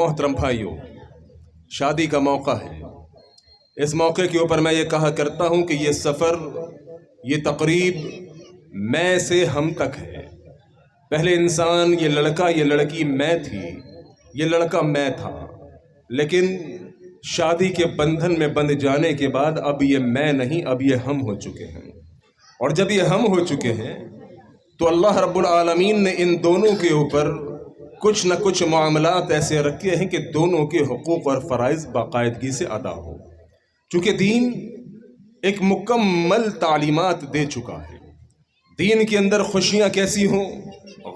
मोहतरम भाइयों, शादी का मौका है। इस मौके के ऊपर मैं ये कहा करता हूँ कि ये सफ़र, ये तकरीब मैं से हम तक है। पहले इंसान, ये लड़का, ये लड़की मैं थी, ये लड़का मैं था, लेकिन शादी के बंधन में बंध जाने के बाद अब ये मैं नहीं, अब ये हम हो चुके हैं। और जब ये हम हो चुके हैं तो अल्लाह रब्बुल आलमीन ने इन दोनों के ऊपर कुछ न कुछ मामलात ऐसे रखे हैं कि दोनों के हुकूक और फ़राइज़ बाकायदगी से अदा हो। चूँकि दीन एक मुकम्मल तालीमात दे चुका है। दीन के अंदर खुशियाँ कैसी हों,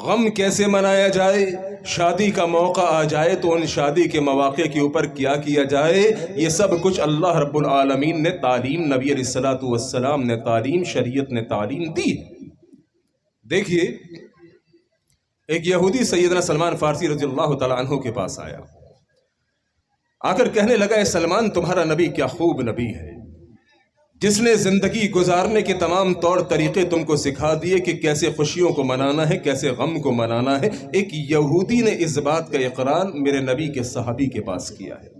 गम कैसे मनाया जाए, शादी का मौका आ जाए तो उन शादी के मौक़े के ऊपर क्या किया जाए, ये सब कुछ अल्लाह रब्बुल आलमीन ने तालीम, नबी अलैहिस्सलातु वस्सलाम ने तालीम, शरीयत ने तालीम दी। देखिए, एक यहूदी सैयदना सलमान फारसी रज़ियल्लाहु तआला अन्हु के पास आया, आकर कहने लगा, ए सलमान, तुम्हारा नबी क्या खूब नबी है, जिसने ज़िंदगी गुजारने के तमाम तौर तरीक़े तुमको सिखा दिए कि कैसे खुशियों को मनाना है, कैसे गम को मनाना है। एक यहूदी ने इस बात का इकरार मेरे नबी के सहाबी के पास किया है।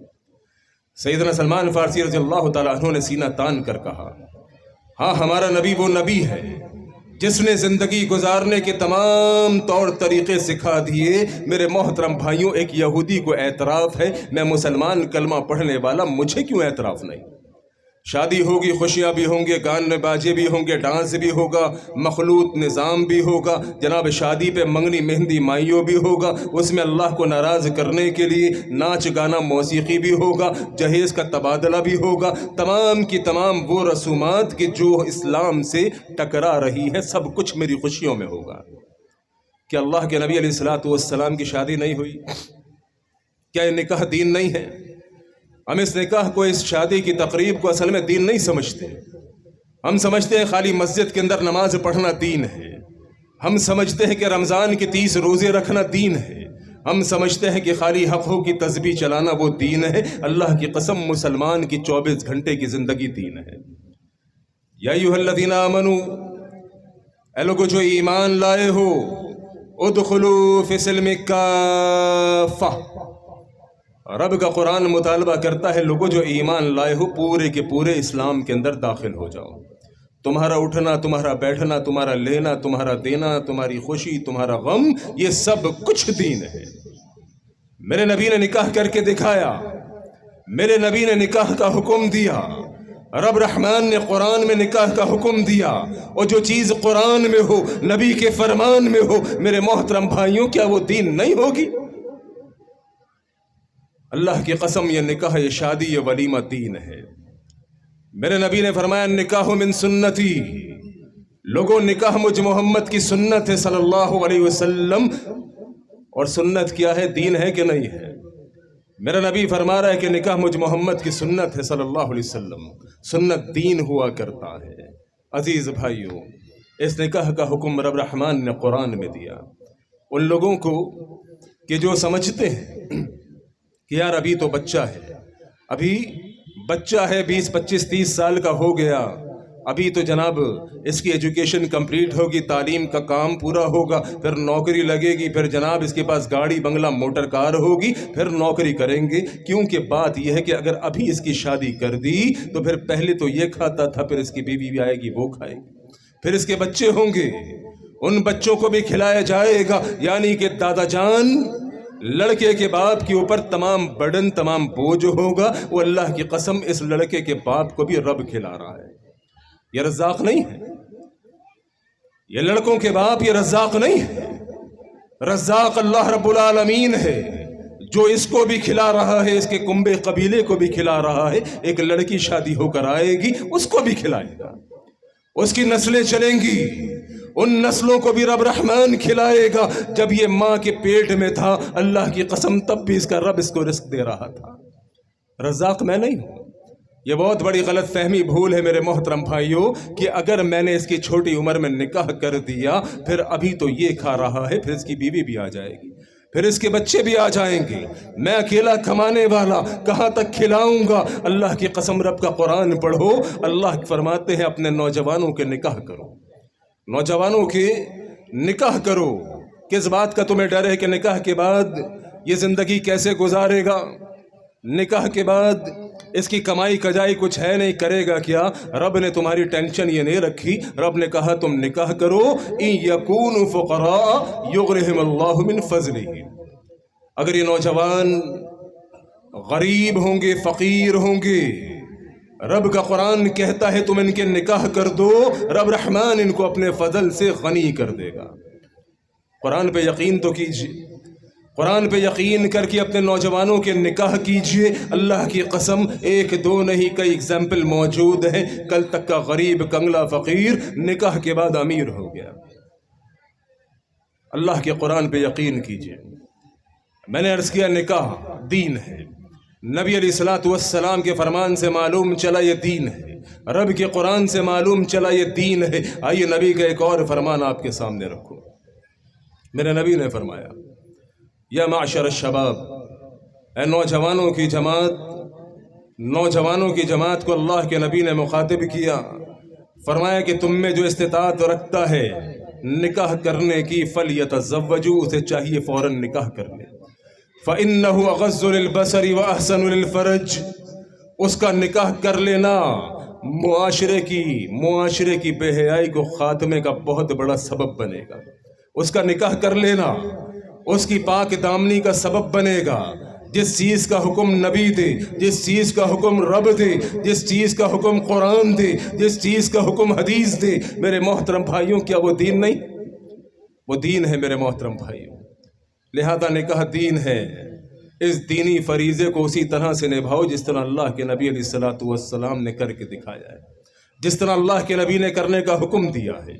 सैयदना सलमान फारसी रज़ियल्लाहु तआला अन्हु ने सीना तान कर कहा, हाँ, हमारा नबी वो नबी है जिसने ज़िंदगी गुजारने के तमाम तौर तरीक़े सिखा दिए। मेरे मोहतरम भाइयों, एक यहूदी को एतराफ़ है, मैं मुसलमान, कलमा पढ़ने वाला, मुझे क्यों एतराफ़ नहीं? शादी होगी, खुशियाँ भी होंगे, गाने बाजे भी होंगे, डांस भी होगा, मखलूत निज़ाम भी होगा, जनाब शादी पे मंगनी मेहंदी माइयों भी होगा, उसमें अल्लाह को नाराज़ करने के लिए नाच गाना मौसीकी भी होगा, जहेज़ का तबादला भी होगा। तमाम की तमाम वो रसूमात कि जो इस्लाम से टकरा रही है, सब कुछ मेरी खुशियों में होगा। क्या अल्लाह के नबी अलैहिस्सलातु वस्सलाम की शादी नहीं हुई? क्या ये निकाह दीन नहीं है? हम इस निकाह को, इस शादी की तकरीब को असल में दीन नहीं समझते। हम समझते हैं खाली मस्जिद के अंदर नमाज पढ़ना दीन है। हम समझते हैं कि रमज़ान के 30 रोज़े रखना दीन है। हम समझते हैं कि खाली हक़ों की तस्बीह चलाना वो दीन है। अल्लाह की कसम, मुसलमान की 24 घंटे की ज़िंदगी दीन है। या अय्युहल्लज़ीना आमनू, ऐ लोगो जो ईमान लाए हो, उदखुलू फ़िस्सिल्मि काफ़ा। रब का कुरान मुतालबा करता है, लोगों जो ईमान लाए हो, पूरे के पूरे इस्लाम के अंदर दाखिल हो जाओ। तुम्हारा उठना, तुम्हारा बैठना, तुम्हारा लेना, तुम्हारा देना, तुम्हारी खुशी, तुम्हारा गम, ये सब कुछ दीन है। मेरे नबी ने निकाह करके दिखाया, मेरे नबी ने निकाह का हुक्म दिया, रब रहमान ने कुरान में निकाह का हुक्म दिया। और जो चीज़ कुरान में हो, नबी के फरमान में हो, मेरे मोहतरम भाइयों, क्या वो दीन नहीं होगी? अल्लाह की कसम, ये निकाह, ये शादी, ये वलीमा दीन है। मेरे नबी ने फरमाया, निकाह मिन सुन्नती, लोगों निकाह मुझ मोहम्मद की सुन्नत है सल्लल्लाहु अलैहि वसल्लम। और सुन्नत क्या है, दीन है कि नहीं है? मेरा नबी फरमा रहा है कि निकाह मुझ मोहम्मद की सुन्नत है सल्लल्लाहु अलैहि वसल्लम, सुन्नत दीन हुआ करता है। अजीज़ भाइयों, इस निकाह का हुक्म रब रहमान ने कुरान में दिया उन लोगों को कि जो समझते हैं कि यार अभी तो बच्चा है, अभी बच्चा है, 20, 25, 30 साल का हो गया, अभी तो जनाब इसकी एजुकेशन कंप्लीट होगी, तालीम का काम पूरा होगा, फिर नौकरी लगेगी, फिर जनाब इसके पास गाड़ी बंगला मोटर कार होगी, फिर नौकरी करेंगे। क्योंकि बात यह है कि अगर अभी इसकी शादी कर दी तो फिर पहले तो ये खाता था, फिर इसकी बीवी भी आएगी, वो खाएगी, फिर इसके बच्चे होंगे, उन बच्चों को भी खिलाया जाएगा। यानी कि दादा जान, लड़के के बाप के ऊपर तमाम बर्डन, तमाम बोझ होगा। वो अल्लाह की कसम, इस लड़के के बाप को भी रब खिला रहा है। ये रज़्ज़ाक़ नहीं है, ये लड़कों के बाप ये रज़्ज़ाक़ नहीं है। रज़्ज़ाक़ अल्लाह रब्बुल आलमीन है, जो इसको भी खिला रहा है, इसके कुंबे कबीले को भी खिला रहा है। एक लड़की शादी होकर आएगी, उसको भी खिलाएगा, उसकी नस्लें चलेंगी, उन नस्लों को भी रब रहमान खिलाएगा। जब ये माँ के पेट में था, अल्लाह की कसम, तब भी इसका रब इसको रिस्क दे रहा था। रज़्ज़ाक़ मैं नहीं हूँ। ये बहुत बड़ी गलत फहमी, भूल है मेरे मोहतरम भाइयों, कि अगर मैंने इसकी छोटी उम्र में निकाह कर दिया, फिर अभी तो ये खा रहा है, फिर इसकी बीवी भी आ जाएगी, फिर इसके बच्चे भी आ जाएंगे, मैं अकेला कमाने वाला कहाँ तक खिलाऊंगा। अल्लाह की कसम, रब का कुरान पढ़ो, अल्लाह फरमाते हैं अपने नौजवानों के निकाह करो, नौजवानों के निकाह करो। किस बात का तुम्हें डर है कि निकाह के बाद یہ زندگی کیسے گزارے گا؟ نکاح کے بعد اس کی کمائی کجائی کچھ ہے نہیں، کرے گا کیا؟ رب نے تمہاری ٹینشن یہ نہیں رکھی، رب نے کہا تم نکاح کرو، ان یکونوا فقراء یغنہم اللہ من فضلہ۔ اگر یہ نوجوان غریب ہوں گے، فقیر ہوں گے، رب کا قرآن کہتا ہے تم ان کے نکاح کر دو، رب رحمان ان کو اپنے فضل سے غنی کر دے گا۔ قرآن پہ یقین تو کیجیے، قرآن پہ یقین کر کے اپنے نوجوانوں کے نکاح کیجئے۔ اللہ کی قسم ایک دو نہیں کئی اگزامپل موجود ہیں، کل تک کا غریب کنگلا فقیر نکاح کے بعد امیر ہو گیا۔ اللہ کے قرآن پہ یقین کیجئے۔ میں نے عرض کیا نکاح دین ہے، نبی علیہ الصلوۃ والسلام کے فرمان سے معلوم چلا یہ دین ہے، رب کے قرآن سے معلوم چلا یہ دین ہے۔ آئیے نبی کا ایک اور فرمان آپ کے سامنے رکھو۔ میرے نبی نے فرمایا یا معشر الشباب، اے نوجوانوں کی جماعت، نوجوانوں کی جماعت کو اللہ کے نبی نے مخاطب کیا، فرمایا کہ تم میں جو استطاعت رکھتا ہے نکاح کرنے کی فلیتزوجوا، اسے چاہیے فوراً نکاح کر لے، فإنہ اغض للبصر واحسن للفرج، اس کا نکاح کر لینا معاشرے کی بے حیائی کو خاتمے کا بہت بڑا سبب بنے گا۔ اس کا نکاح کر لینا اس کی پاک دامنی کا سبب بنے گا۔ جس چیز کا حکم نبی دے، جس چیز کا حکم رب دے، جس چیز کا حکم قرآن دے، جس چیز کا حکم حدیث دے، میرے محترم بھائیوں، کیا وہ دین نہیں؟ وہ دین ہے میرے محترم بھائیوں۔ لہذا نکاح دین ہے، اس دینی فریضے کو اسی طرح سے نبھاؤ جس طرح اللہ کے نبی علیہ الصلوۃ والسلام نے کر کے دکھایا ہے، جس طرح اللہ کے نبی نے کرنے کا حکم دیا ہے۔